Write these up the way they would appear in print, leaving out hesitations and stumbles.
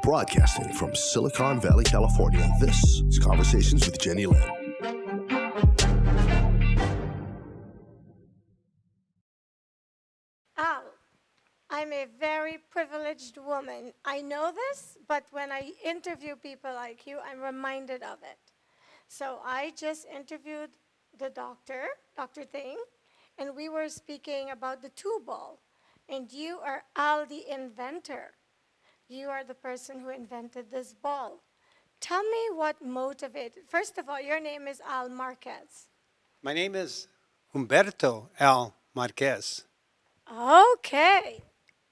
Broadcasting from Silicon Valley, California, this is Conversations with Jennylyn. Al, I'm a very privileged woman. I know this, but when I interview people like you, I'm reminded of it. So I just interviewed the doctor, Dr. Thing, and we were speaking about the TuBall. And you are Al, the inventor. You are the person who invented this ball. Tell me what motivated. First of all, your name is AlLMarquez. My name is Humberto AlLMarquez. Okay.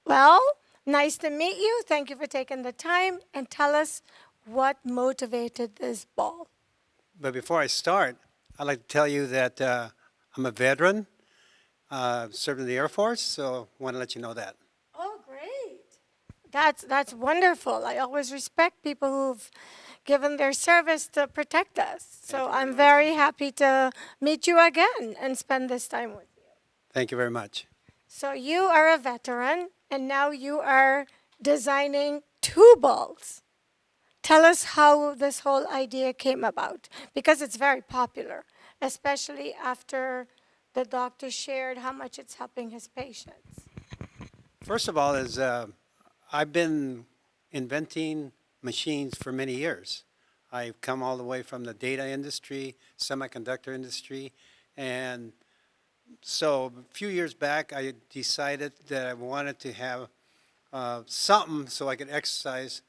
Well, nice to meet you. Thank you for taking the time. And tell us what motivated this ball. But before I start, I'd like to tell you that I'm a veteran, served in the Air Force, so I want to let you know that. Oh, great. That's wonderful. I always respect people who've given their service to protect us. So I'm very happy to meet you again and spend this time with you. Thank you very much. So you are a veteran, and now you are designing TuBalls. Tell us how this whole idea came about, because it's very popular, especially after the doctor shared how much it's helping his patients. First of all, I've been inventing machines for many years. I've come all the way from the data industry, semiconductor industry, and so a few years back, I decided that I wanted to have something so I could exercise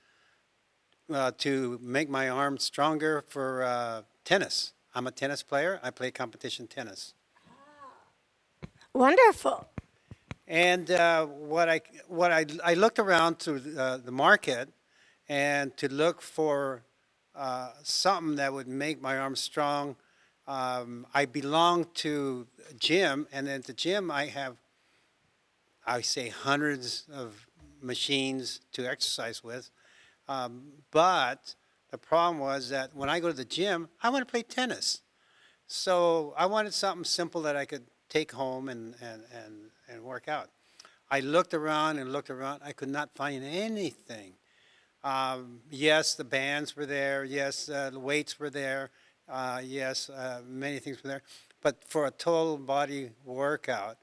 to make my arms stronger for tennis. I'm a tennis player. I play competition tennis. Wonderful. And what I looked around to the market and to look for something that would make my arms strong. I belong to a gym, and at the gym I say hundreds of machines to exercise with. But the problem was that when I go to the gym, I want to play tennis. So I wanted something simple that I could take home and work out. I looked around and looked around. I could not find anything. Yes, the bands were there. Yes, the weights were there. Yes, many things were there. But for a total body workout,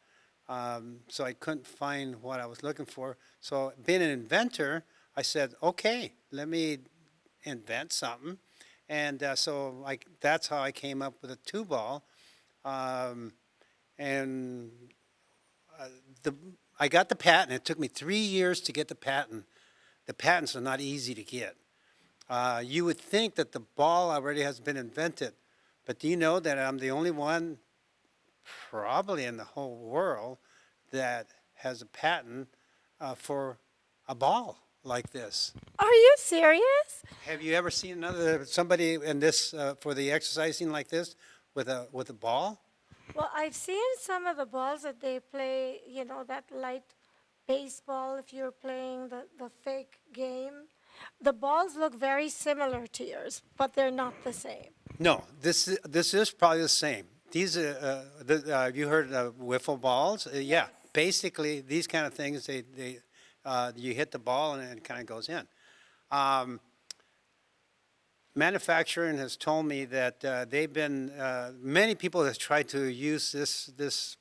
so I couldn't find what I was looking for. So being an inventor, I said, okay, let me invent something. And that's how I came up with a TuBall. I got the patent. It took me 3 years to get the patent. The patents are not easy to get. You would think that the ball already has been invented, but do you know that I'm the only one probably in the whole world that has a patent for a ball like this? Are you serious? Have you ever seen somebody in this for the exercising like this with a ball? Well, I've seen some of the balls that they play, that light baseball, if you're playing the fake game. The balls look very similar to yours, but they're not the same. No, this is probably the same. These have you heard of wiffle balls? Yeah, basically these kind of things. You hit the ball and it kind of goes in. Manufacturing has told me that they've been many people have tried to use this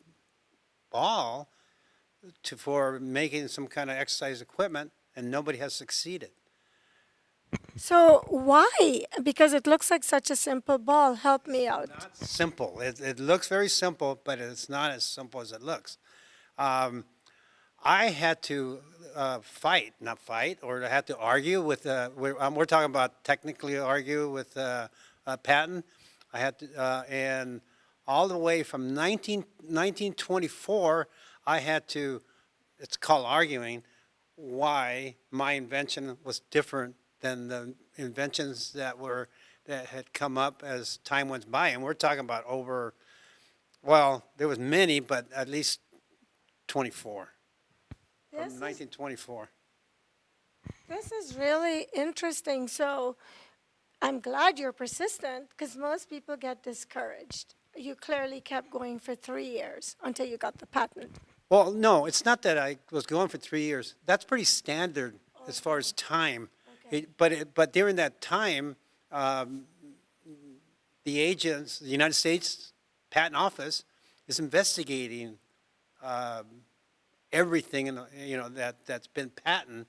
ball for making some kind of exercise equipment, and nobody has succeeded. So why? Because it looks like such a simple ball. Help me out. Not simple. It looks very simple, but it's not as simple as it looks. I had to not fight, or I had to argue with. We're talking about technically argue with a patent. I had to, and all the way from 1924, I had to. It's called arguing why my invention was different than the inventions that had come up as time went by. And we're talking about there was many, but at least 24. From 1924. This is really interesting. So I'm glad you're persistent, because most people get discouraged. You clearly kept going for 3 years until you got the patent. Well, no, it's not that I was going for 3 years. That's pretty standard as far as time. But during that time, the agents, the United States Patent Office, is investigating everything that's been patented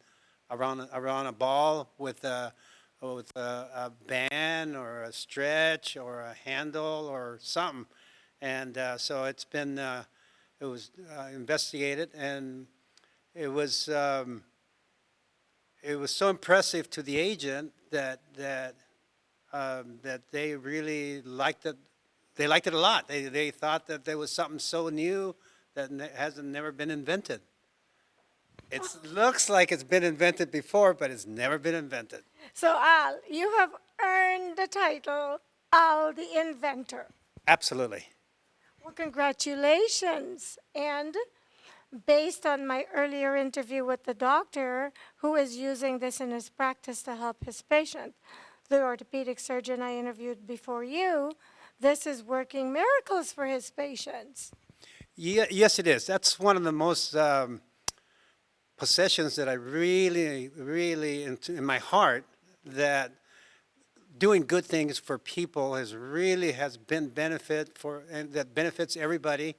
around a ball with a band or a stretch or a handle or something, and so it was investigated, and it was so impressive to the agent that they really liked it. They liked it a lot. They thought that there was something so new that hasn't never been invented. It looks like it's been invented before, but it's never been invented. So Al, you have earned the title Al the Inventor. Absolutely. Well, congratulations. And based on my earlier interview with the doctor who is using this in his practice to help his patient, the orthopedic surgeon I interviewed before you, this is working miracles for his patients. Yeah, yes, it is. That's one of the most possessions that I really, really, in my heart, that doing good things for people has been benefit for, and that benefits everybody,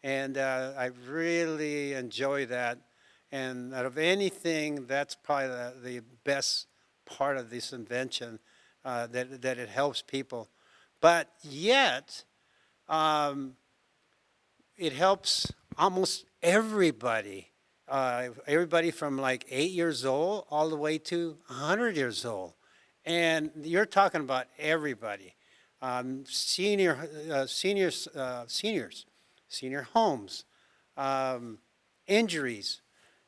and I really enjoy that. And out of anything, that's probably the best part of this invention, that it helps people. But yet, it helps almost everybody. Everybody from like 8 years old all the way to 100 years old. And you're talking about everybody. Seniors, senior homes, injuries,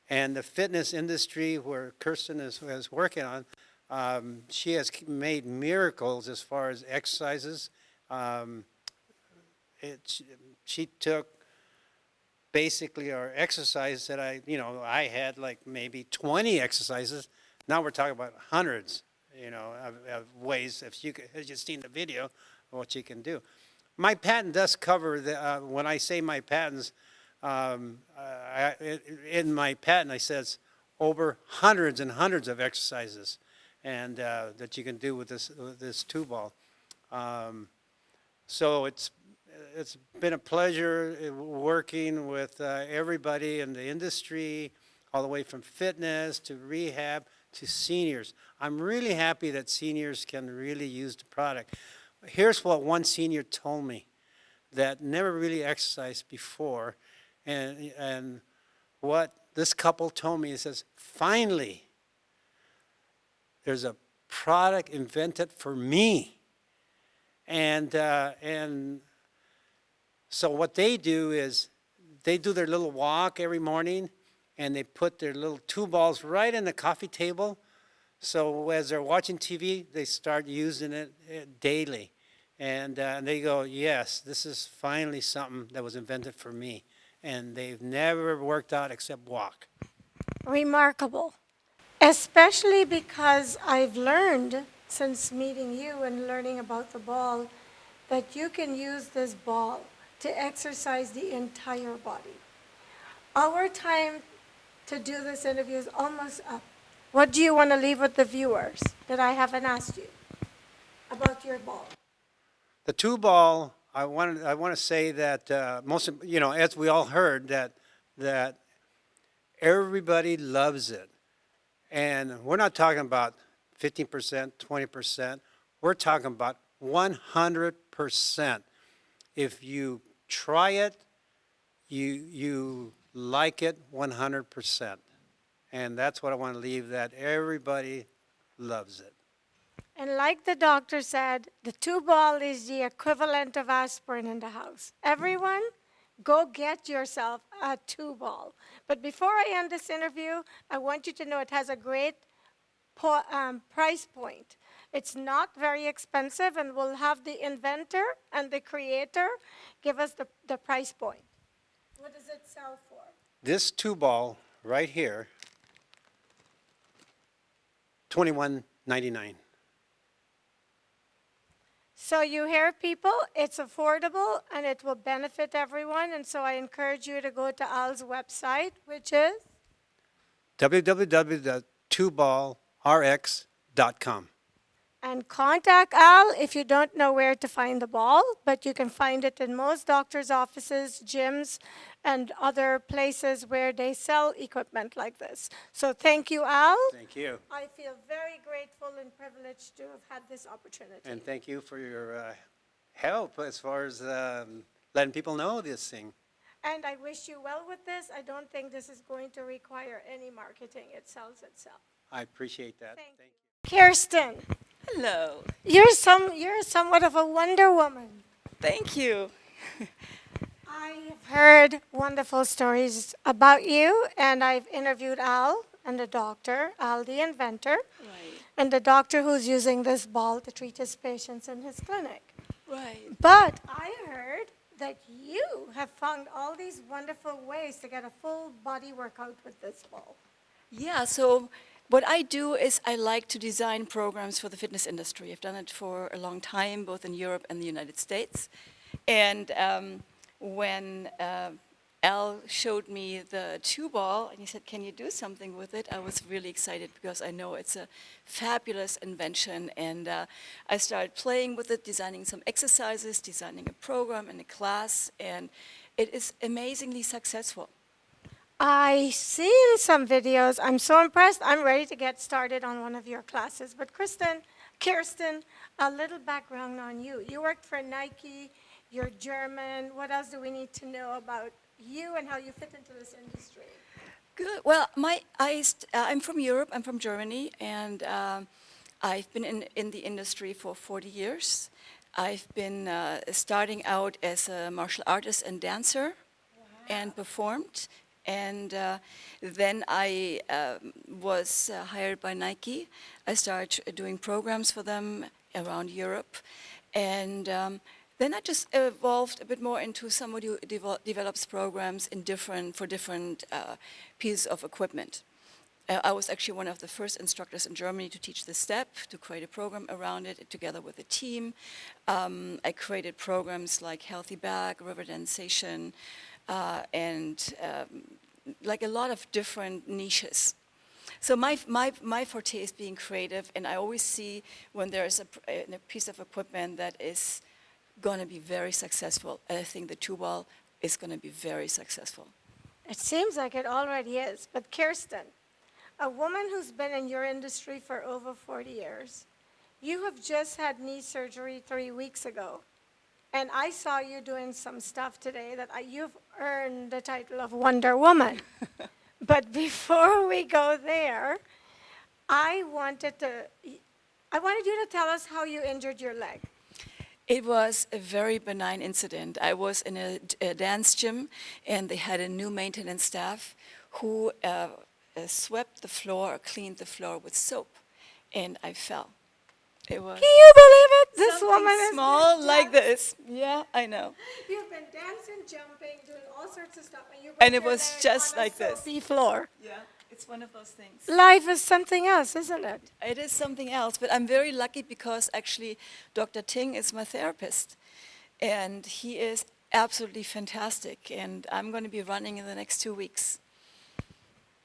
and the fitness industry where Kirsten is working on. She has made miracles as far as exercises. She took basically our exercise that I had like maybe 20 exercises. Now we're talking about hundreds, of ways. If you just seen the video, of what you can do. My patent does cover when I say my patents, in my patent I says over hundreds and hundreds of exercises, and that you can do with this TuBall. So it's been a pleasure working with everybody in the industry, all the way from fitness to rehab to seniors. I'm really happy that seniors can really use the product. Here's what one senior told me that never really exercised before, and what this couple told me, it says, finally, there's a product invented for me. And so what they do is they do their little walk every morning, and they put their little TuBalls right in the coffee table. So as they're watching TV, they start using it daily. And they go, yes, this is finally something that was invented for me. And they've never worked out except walk. Remarkable. Especially because I've learned since meeting you and learning about the ball that you can use this ball to exercise the entire body. Our time to do this interview is almost up. What do you want to leave with the viewers that I haven't asked you about your ball? The TuBall, I want to say that as we all heard, that everybody loves it, and we're not talking about 15%, 20%. We're talking about 100%. If you try it, you like it 100%. And that's what I want to leave, that everybody loves it. And like the doctor said, the TuBall is the equivalent of aspirin in the house. Everyone, go get yourself a TuBall. But before I end this interview, I want you to know it has a great price point. It's not very expensive, and we'll have the inventor and the creator give us the price point. What does it sell for? This TuBall right here, $21.99. So you hear, people, it's affordable and it will benefit everyone. And so I encourage you to go to Al's website, which is www.TuBallRx And contact Al if you don't know where to find the ball, but you can find it in most doctors' offices, gyms, and other places where they sell equipment like this. So thank you, Al. Thank you. I feel very grateful and privileged to have had this opportunity. And thank you for your help as far as letting people know this thing. And I wish you well with this. I don't think this is going to require any marketing. It sells itself. I appreciate that. Thank you. Kirsten, Hello. you're somewhat of a Wonder Woman. Thank you. I've heard wonderful stories about you, and I've interviewed Al and the doctor, Al the inventor, Right. and the doctor who's using this ball to treat his patients in his clinic. Right. But I heard that you have found all these wonderful ways to get a full body workout with this ball. Yeah, so what I do is I like to design programs for the fitness industry. I've done it for a long time, both in Europe and the United States. And when Al showed me the TuBall, and he said, can you do something with it? I was really excited because I know it's a fabulous invention. And I started playing with it, designing some exercises, designing a program and a class, and it is amazingly successful. I seen some videos. I'm so impressed. I'm ready to get started on one of your classes. But Kirsten, a little background on you. You worked for Nike. You're German. What else do we need to know about you and how you fit into this industry? Good. Well, I'm from Europe. I'm from Germany, and I've been in the industry for 40 years. I've been starting out as a martial artist and dancer, and performed. And then I was hired by Nike. I started doing programs for them around Europe. And then I just evolved a bit more into somebody who develops programs for different pieces of equipment. I was actually one of the first instructors in Germany to teach the step, to create a program around it together with a team. I created programs like Healthy Back, River Dancing, and like a lot of different niches. So my forte is being creative, and I always see when there is a piece of equipment that is going to be very successful, and I think the TuBall is going to be very successful. It seems like it already is. But Kirsten, a woman who's been in your industry for over 40 years, you have just had knee surgery 3 weeks ago. And I saw you doing some stuff today that you've earned the title of Wonder Woman. But before we go there, I wanted you to tell us how you injured your leg. It was a very benign incident. I was in a dance gym, and they had a new maintenance staff who swept the floor, or cleaned the floor with soap, and I fell. It was Can you believe it? This something woman is small like this. Yeah, I know. You've been dancing, jumping, doing all sorts of stuff, and you And broke it your was leg just on a like this. soapy floor. Yeah, it's one of those things. Life is something else, isn't it? It is something else, but I'm very lucky because actually Dr. Ting is my therapist, and he is absolutely fantastic, and I'm going to be running in the next 2 weeks.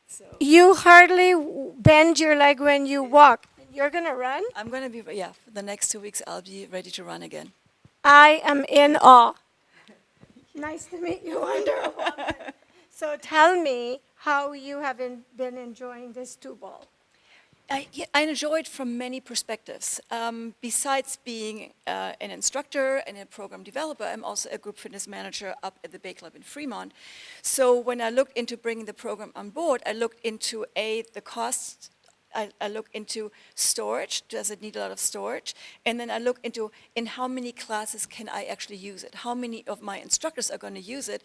So You hardly bend your leg when you walk. You're going to run? I'm going to be, for the next 2 weeks I'll be ready to run again. I am in awe. Nice to meet you, Wonder Woman. So tell me how you have been enjoying this TuBall. I enjoy it from many perspectives. Besides being an instructor and a program developer, I'm also a group fitness manager up at the Bay Club in Fremont. So when I looked into bringing the program on board, I looked into the costs. I look into storage, does it need a lot of storage? And then I look into in how many classes can I actually use it? How many of my instructors are going to use it?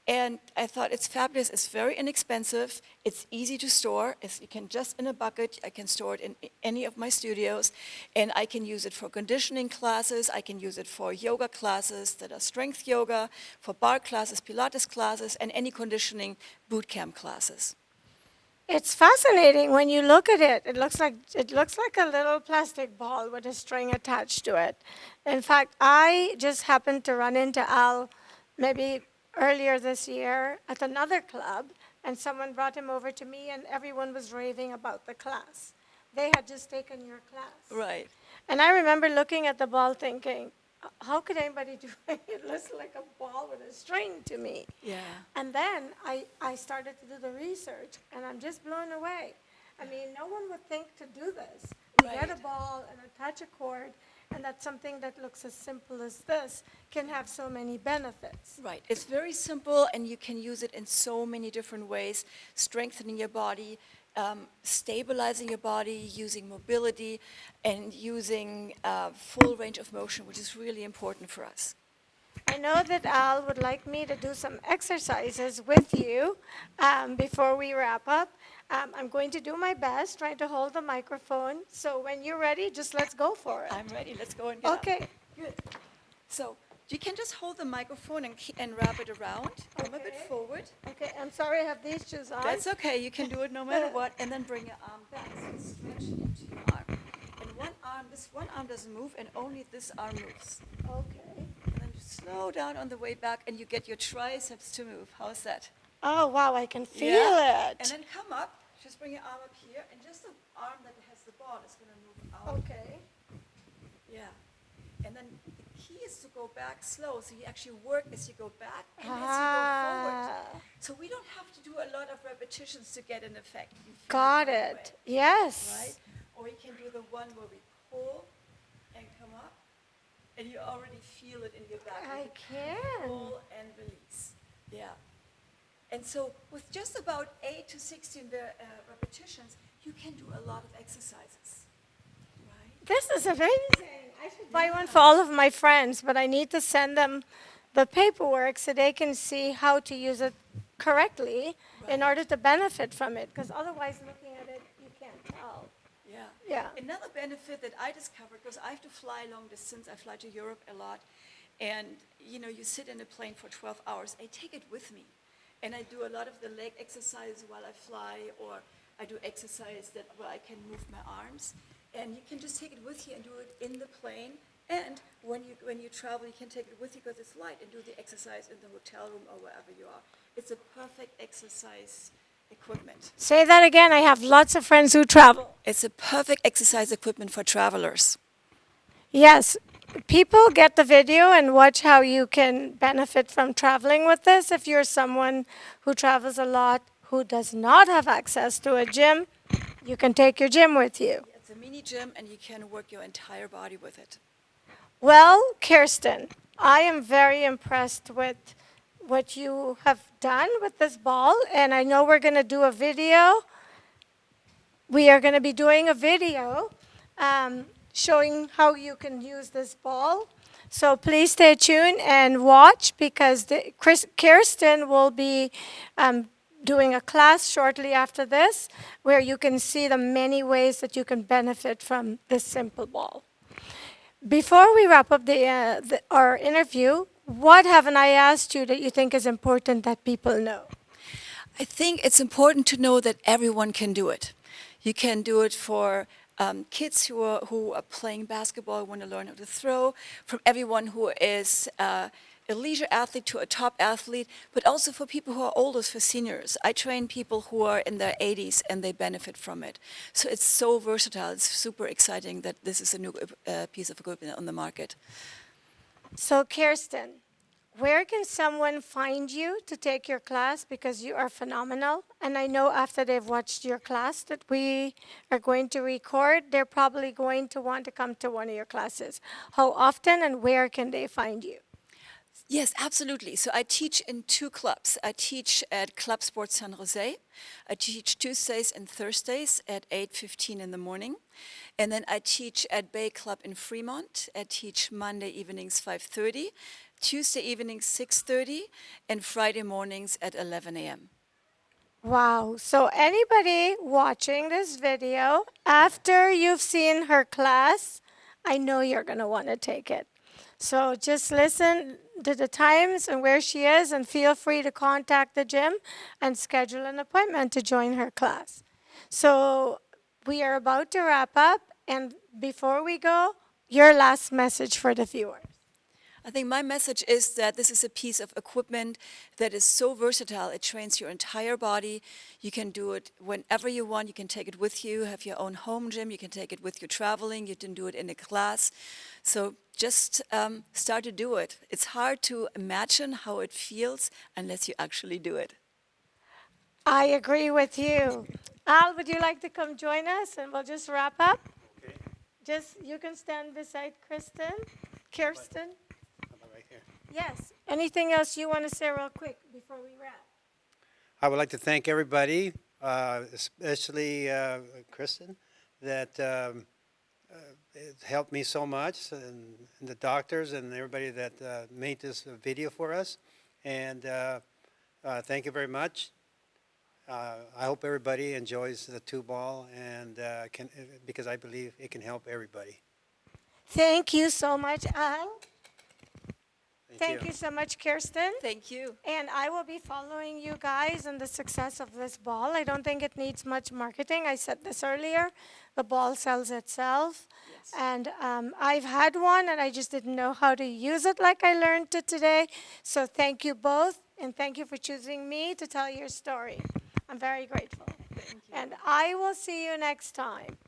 And I thought it's fabulous, it's very inexpensive, it's easy to store, you can just in a bucket, I can store it in any of my studios, and I can use it for conditioning classes, I can use it for yoga classes that are strength yoga, for bar classes, Pilates classes, and any conditioning boot camp classes. It's fascinating when you look at it. It looks like a little plastic ball with a string attached to it. In fact, I just happened to run into Al maybe earlier this year at another club, and someone brought him over to me, and everyone was raving about the class. they had just taken your class. Right. And I remember looking at the ball thinking, how could anybody do it? It looks like a ball with a string to me. Yeah. And then I started to do the research, and I'm just blown away. I mean, no one would think to do this. You get a Right. ball and attach a cord, and that's something that looks as simple as this can have so many benefits. Right. It's very simple, and you can use it in so many different ways, strengthening your body, stabilizing your body, using mobility, and using full range of motion, which is really important for us. I know that Al would like me to do some exercises with you before we wrap up. I'm going to do my best, trying to hold the microphone. So when you're ready, just let's go for it. I'm ready. Let's go and get up. Okay. Good. So you can just hold the microphone and wrap it around. Come a bit Okay. forward. Okay, I'm sorry I have these shoes on. That's okay. You can do it no matter what. And then bring your arm back. So stretch into your arm. And this one arm doesn't move, and only this arm moves. Okay. And then slow down on the way back, and you get your triceps to move. How's that? Oh, wow, I can feel And it. then come up. Just bring your arm up here, and just the arm that has the ball is going to move out. Okay. Yeah. And then the key is to go back slow. So you actually work as you go back and as you go forward. Ah, So we don't have to do a lot of repetitions to get an effect. You feel got right it. away, Yes. right? Or we can do the one where we pull and come up, and you already feel it in your back. I You can. pull and release. Yeah. And so with just about 8 to 16 repetitions, you can do a lot of exercises. Right? This is amazing. I should buy one for all of my friends, but I need to send them the paperwork so they can see how to use it correctly in order to benefit from it, because otherwise looking at it, you can't tell. Yeah. Yeah. Another benefit that I discovered, because I have to fly long distance, I fly to Europe a lot, and you sit in a plane for 12 hours. I take it with me, and I do a lot of the leg exercises while I fly, or I do exercise where I can move my arms, and you can just take it with you and do it in the plane. And when you travel, you can take it with you because it's light, and do the exercise in the hotel room or wherever you are. It's a perfect exercise equipment. Say that again. I have lots of friends who travel. It's a perfect exercise equipment for travelers. Yes, people get the video and watch how you can benefit from traveling with this. If you're someone who travels a lot, who does not have access to a gym, you can take your gym with you. It's a mini gym, and you can work your entire body with it. Well, Kirsten, I am very impressed with what you have done with this ball, and I know we're going to do a video. We are going to be doing a video showing how you can use this ball. So please stay tuned and watch, because Kirsten will be doing a class shortly after this where you can see the many ways that you can benefit from this simple ball. Before we wrap up our interview, what haven't I asked you that you think is important that people know? I think it's important to know that everyone can do it. You can do it for kids who are playing basketball, want to learn how to throw, from everyone who is a leisure athlete to a top athlete, but also for people who are older, for seniors. I train people who are in their 80s, and they benefit from it. So it's so versatile. It's super exciting that this is a new piece of equipment on the market. So Kirsten, where can someone find you to take your class? Because you are phenomenal. And I know after they've watched your class that we are going to record, they're probably going to want to come to one of your classes. How often and where can they find you? Yes, absolutely. So I teach in 2 clubs. I teach at Club Sports San Jose. I teach Tuesdays and Thursdays at 8:15 in the morning. And then I teach at Bay Club in Fremont. I teach Monday evenings 5:30, Tuesday evenings 6:30, and Friday mornings at 11 a.m. Wow. So anybody watching this video, after you've seen her class, I know you're going to want to take it. So just listen to the times and where she is, and feel free to contact the gym and schedule an appointment to join her class. So we are about to wrap up, and before we go, your last message for the viewers. I think my message is that this is a piece of equipment that is so versatile. It trains your entire body. You can do it whenever you want. You can take it with you, have your own home gym. You can take it with you traveling. You can do it in a class. So just start to do it. It's hard to imagine how it feels unless you actually do it. I agree with you. Al, would you like to come join us and we'll just wrap up? Okay. Just, you can stand beside Kirsten. How about right here? Yes. Anything else you want to say real quick before we wrap? I would like to thank everybody, especially Kristen, that it helped me so much, and the doctors and everybody that made this video for us. And thank you very much. I hope everybody enjoys the TuBall, and because I believe it can help everybody. Thank you so much, Al. Thank You so much, Kirsten. Thank you. And I will be following you guys in the success of this ball. I don't think it needs much marketing. I said this earlier. The ball sells itself. Yes. And I've had one, and I just didn't know how to use it like I learned it today. So thank you both, and thank you for choosing me to tell your story. I'm very grateful. Thank you. And I will see you next time.